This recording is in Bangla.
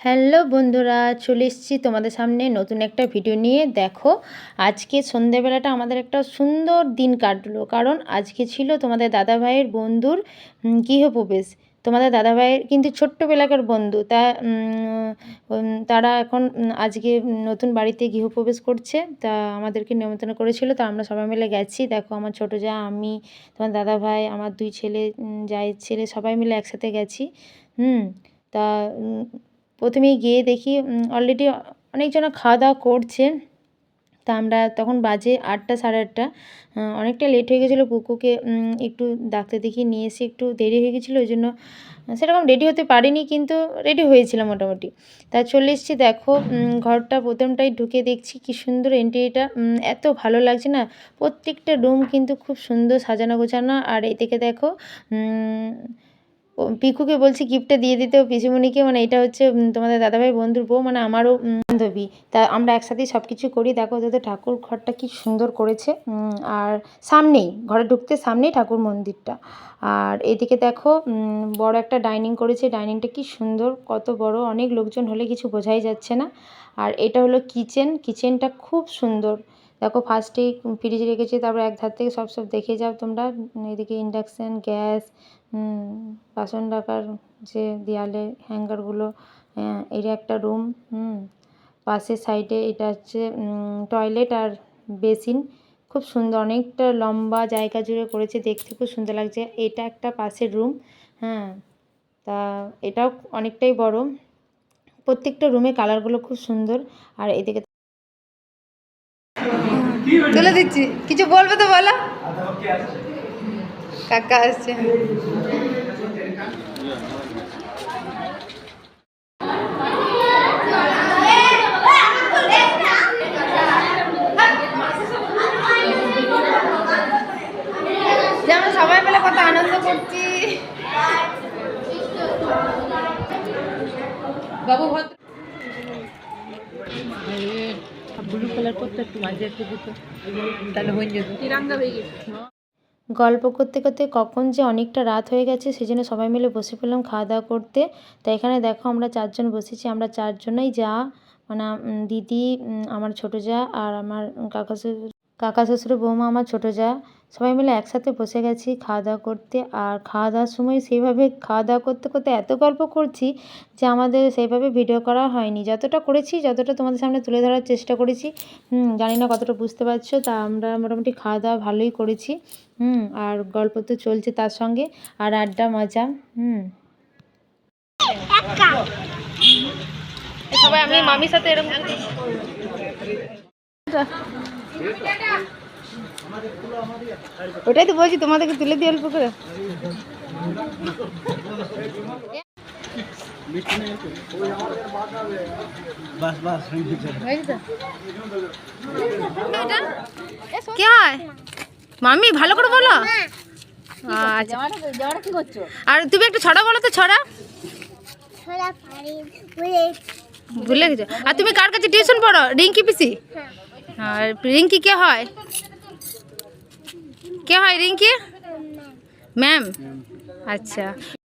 হ্যালো বন্ধুরা, চলে এসেছি তোমাদের সামনে নতুন একটা ভিডিও নিয়ে। দেখো, আজকে সন্ধেবেলাটা আমাদের একটা সুন্দর দিন কাটলো, কারণ আজকে ছিল তোমাদের দাদাভাইয়ের বন্ধুর গৃহপ্রবেশ। তোমাদের দাদাভাইয়ের কিন্তু ছোট্টবেলাকার বন্ধু, তারা এখন আজকে নতুন বাড়িতে গৃহপ্রবেশ করছে। তা আমাদেরকে নিমন্ত্রণ করেছিল, তা আমরা সবাই মিলে গেছি। দেখো, আমার ছোটো যা, আমি, তোমার দাদাভাই, আমার দুই ছেলে, জায়ের ছেলে, সবাই মিলে একসাথে গেছি। তা প্রথমেই গিয়ে দেখি অলরেডি অনেকজনা খাওয়া দাওয়া করছে। তা আমরা তখন বাজে 8টা সাড়ে 8টা, অনেকটা লেট হয়ে গেছিলো। পুকুকে একটু ডাক্তার দেখিয়ে নিয়ে এসে একটু দেরি হয়ে গেছিলো, ওই জন্য সেরকম রেডি হতে পারিনি, কিন্তু রেডি হয়েছিলাম মোটামুটি। তা চলে এসেছি। দেখো, ঘরটা প্রথমটাই ঢুকে দেখছি কি সুন্দর এন্ট্রিটা, এত ভালো লাগছে না। প্রত্যেকটা রুম কিন্তু খুব সুন্দর সাজানো গোছানো। আর এদিকে দেখো, পিকুকে বলছি গিফটটা দিয়ে দিতে, ও পিসিমণিকে, মানে এটা হচ্ছে তোমাদের দাদাভাই বন্ধুর বউ, মানে আমারও বান্ধবী। তা আমরা একসাথেই সব কিছু করি। দেখো ওদের ঠাকুর ঘরটা কি সুন্দর করেছে, আর সামনেই, ঘরে ঢুকতে সামনেই ঠাকুর মন্দিরটা। আর এদিকে দেখো, বড় একটা ডাইনিং করেছে। ডাইনিংটা কি সুন্দর, কত বড়, অনেক লোকজন হলে কিছু বোঝাই যাচ্ছে না। আর এটা হলো কিচেনটা খুব সুন্দর। দেখো, ফার্স্টেই ফ্রিজ রেখেছে, তারপর এক ধার থেকে সব দেখে যাও তোমরা। এদিকে ইন্ডাকশান, গ্যাস, বাসন রাখার যে দেয়ালে হ্যাঙ্গারগুলো, এটা একটা রুম। পাশের সাইডে এটা হচ্ছে টয়লেট আর বেসিন। খুব সুন্দর, অনেকটা লম্বা জায়গা জুড়ে করেছে, দেখতে খুব সুন্দর লাগছে। এটা একটা পাশের রুম। তা এটাও অনেকটাই বড়। প্রত্যেকটা রুমে কালারগুলো খুব সুন্দর। আর এদিকে তুলে দিচ্ছি, কিছু বলবে তো বলো। কাকা আসছে। যেমন সবাই মিলে কত আনন্দ করছি। বাবু ব্লু কালার করতে একটু মাঝে একটু দিত, তাহলে হয়ে যেত তিরঙ্গা হয়ে গেছে। গল্প করতে করতে কখন যে অনেকটা রাত হয়ে গেছে, সেই জন্য সবাই মিলে বসে পড়লাম খাওয়া দাওয়া করতে। তো এখানে দেখো, আমরা 4জন বসেছি। আমরা 4জনই যা, মানে দিদি, আমার ছোটো যা, আর আমার কাকা শ্বশুর, বৌমা, আমার ছোটো যা, সবাই মিলে একসাথে বসে গেছি খাওয়া দাওয়া করতে। আর খাওয়া দাওয়ার সময় সেইভাবে খাওয়া দাওয়া করতে করতে এত গল্প করছি যে আমাদের সেইভাবে ভিডিও করা হয়নি। যতটা করেছি, যতটা তোমাদের সামনে তুলে ধরার চেষ্টা করেছি। জানি না কতটা বুঝতে পারছো। তা আমরা মোটামুটি খাওয়া দাওয়া ভালোই করেছি। আর গল্প তো চলছে তার সঙ্গে, আর আড্ডা, মজা। সবাই আমি মামির সাথে এরকম, ওটাই তো বলছি তোমাদেরকে তুলে দিই অল্প করে। কি হয় মামি, ভালো করে বলো। আচ্ছা, আর তুমি একটু ছড়া বলো তো, ছড়া ভুলে গেছো। আর তুমি কার কাছে টিউশন পড়ো? রিঙ্কি পিসি। আর রিঙ্কি কে হয়? কে হয় রিঙ্কি? ম্যাম। আচ্ছা।